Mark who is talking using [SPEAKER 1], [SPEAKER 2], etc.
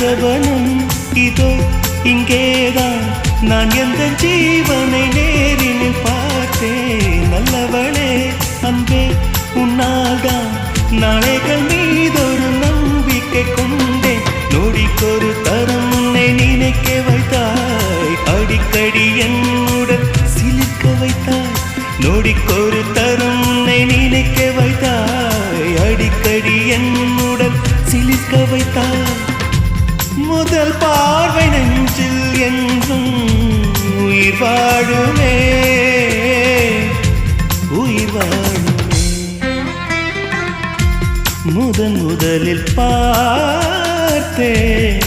[SPEAKER 1] நந்தவனம் இதோ இங்கேதான் நான் எந்த ஜீவனை நேரினில் பார்த்தேன். நல்லவளே அன்பே உன்னால்தான் நாளைகள் மீதொரு நம்பிக்கை கொண்டேன். நொடிக்கொரு தரம் உன்னை நினைக்க வைத்தாய், அடிக்கடி என்னுடன் சிலிர்க்க வைத்தாய். நொடிக்கொரு தரம் உன்னை நினைக்க வைத்தாய், அடிக்கடி என்னுடன் சிலிர்க்க வைத்தாய். முதல் பார்வை நெஞ்சில் என்றும் உயிர் வாழுமே, உயிர் வாழுமே. முதலில் பார்த்தேன்